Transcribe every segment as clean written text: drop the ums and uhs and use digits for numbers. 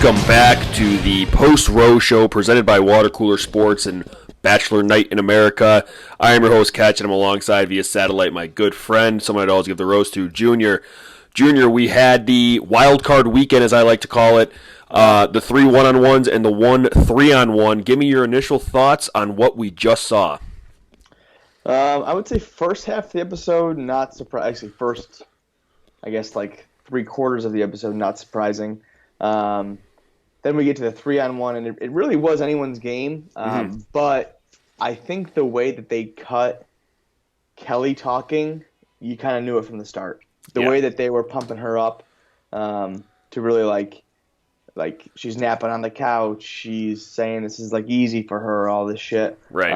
Welcome back to the post-row show presented by Water Cooler Sports and Bachelor Night in America. I am your host, Catch, and I'm alongside via satellite my good friend, someone I'd always give the rose to, Junior. Junior, we had the Wildcard weekend, as I like to call it, the 3 1-on-1s and the 1 3-on-1. Give me your initial thoughts on what we just saw. I would say first half of the episode, not surprising. Actually, first, I guess, like 3/4 of the episode, not surprising. Then we get to the 3-on-1, and it really was anyone's game. But I think the way that they cut Kelly talking, you kind of knew it from the start. The way that they were pumping her up to really like she's napping on the couch, she's saying this is like easy for her, all this shit. Right.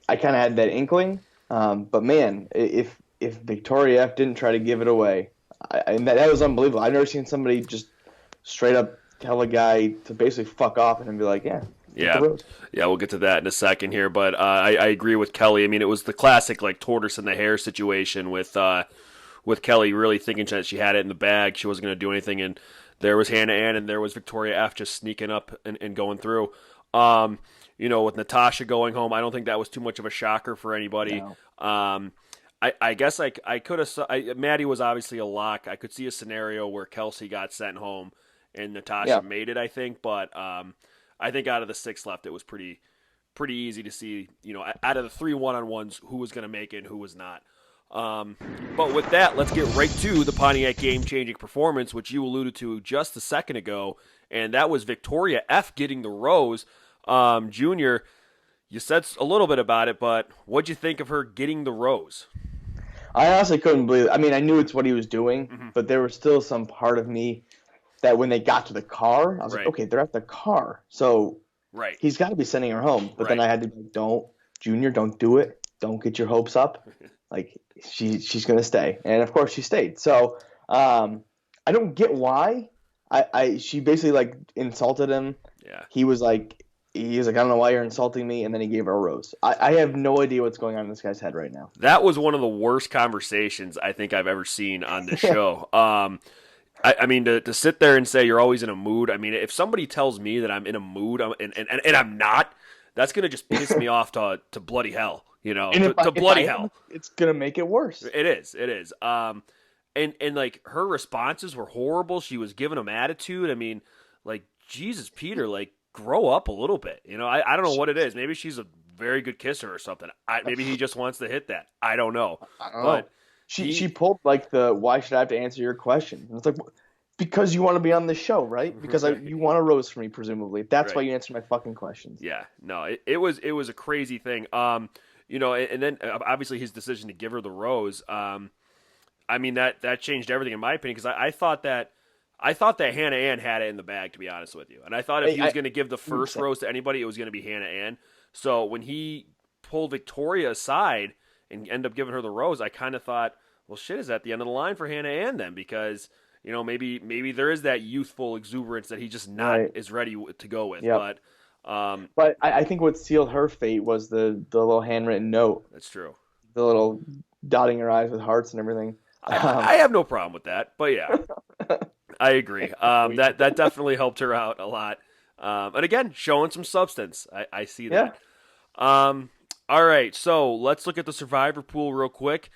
I kind of had that inkling, but man, if Victoria F didn't try to give it away, and that was unbelievable. I've never seen somebody just straight up tell a guy to basically fuck off and then be like, yeah, we'll get to that in a second here. But I agree with Kelly. I mean, it was the classic like tortoise in the hare situation with Kelly really thinking that she had it in the bag, she wasn't going to do anything, and there was Hannah Ann and there was Victoria F just sneaking up and going through. With Natasha going home, I don't think that was too much of a shocker for anybody. No. I guess I could have. Maddie was obviously a lock. I could see a scenario where Kelsey got sent home and Natasha made it, I think. But I think out of the 6 left, it was pretty easy to see, out of the 3 1-on-1s, who was going to make it and who was not. But with that, let's get right to the Pontiac game-changing performance, which you alluded to just a second ago, and that was Victoria F getting the rose. Junior, you said a little bit about it, but what'd you think of her getting the rose? I honestly couldn't believe it. I mean, I knew it's what he was doing, but there was still some part of me that when they got to the car, I was like, okay, they're at the car, so he's got to be sending her home. But then I had to be, Junior, don't do it. Don't get your hopes up. Like, she's going to stay. And, of course, she stayed. So I don't get why. She basically, like, insulted him. Yeah. He was like, I don't know why you're insulting me, and then he gave her a rose. I have no idea what's going on in this guy's head right now. That was one of the worst conversations I think I've ever seen on this show. I mean, to sit there and say you're always in a mood, I mean, if somebody tells me that I'm in a mood and I'm not, that's going to just piss me off to bloody hell, to bloody hell. It's going to make it worse. It is. And like, her responses were horrible. She was giving him attitude. I mean, like, Jesus, Peter, like, grow up a little bit. I don't know what it is. Maybe she's a very good kisser or something. Maybe he just wants to hit that. I don't know. But she pulled like why should I have to answer your question? And it's like, because you want to be on the show, right? Because you want a rose from me, presumably. That's why you answer my fucking questions. Yeah, no, it was a crazy thing. And then obviously his decision to give her the rose. I mean that changed everything in my opinion, because I thought that Hannah Ann had it in the bag, to be honest with you. And I thought if he was going to give the first rose to anybody, it was going to be Hannah Ann. So when he pulled Victoria aside and ended up giving her the rose, I kind of thought, well, shit, is at the end of the line for Hannah Ann then? Because, maybe there is that youthful exuberance that he just not is ready to go with. Yep. But I think what sealed her fate was the little handwritten note. That's true. The little dotting her eyes with hearts and everything. I have no problem with that, but yeah. I agree. That definitely helped her out a lot. And again, showing some substance. I see that. Yeah. All right, so let's look at the Survivor pool real quick.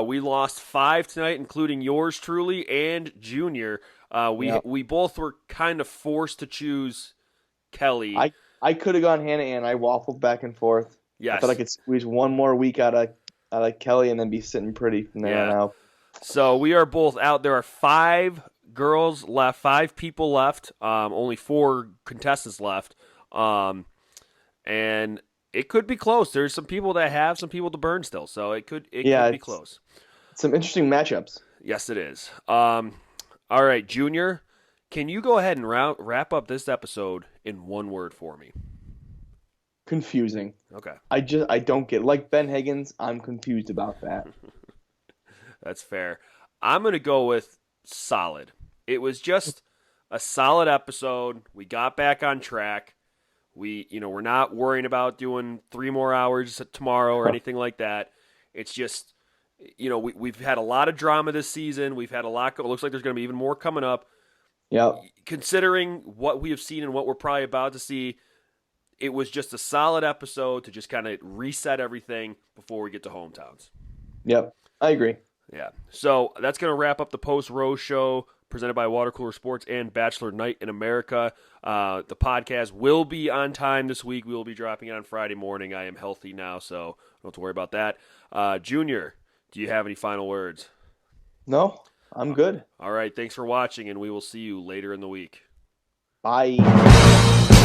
We lost 5 tonight, including yours truly and Junior. We both were kind of forced to choose Kelly. I could have gone Hannah Ann. I waffled back and forth. Yes. I thought I could squeeze one more week out of Kelly and then be sitting pretty from there on out. So we are both out. There are 5 girls left, 5 people left, only 4 contestants left, and it could be close. There's some people that have some people to burn still, so it could be close. Some interesting matchups. Yes, it is. All right, Junior, can you go ahead and wrap up this episode in one word for me? Confusing. Okay. I don't get, like Ben Higgins, I'm confused about that. That's fair. I'm going to go with solid. It was just a solid episode. We got back on track. We're not worrying about doing 3 more hours tomorrow or anything like that. It's just, we've had a lot of drama this season. We've had a lot. It looks like there's going to be even more coming up. Yep. Considering what we have seen and what we're probably about to see, it was just a solid episode to just kind of reset everything before we get to hometowns. Yep. I agree. Yeah. So that's going to wrap up the Post Rose Show presented by Water Cooler Sports and Bachelor Night in America. The podcast will be on time this week. We will be dropping it on Friday morning. I am healthy now, so don't have to worry about that. Junior, do you have any final words? No, I'm good. All right. Thanks for watching, and we will see you later in the week. Bye.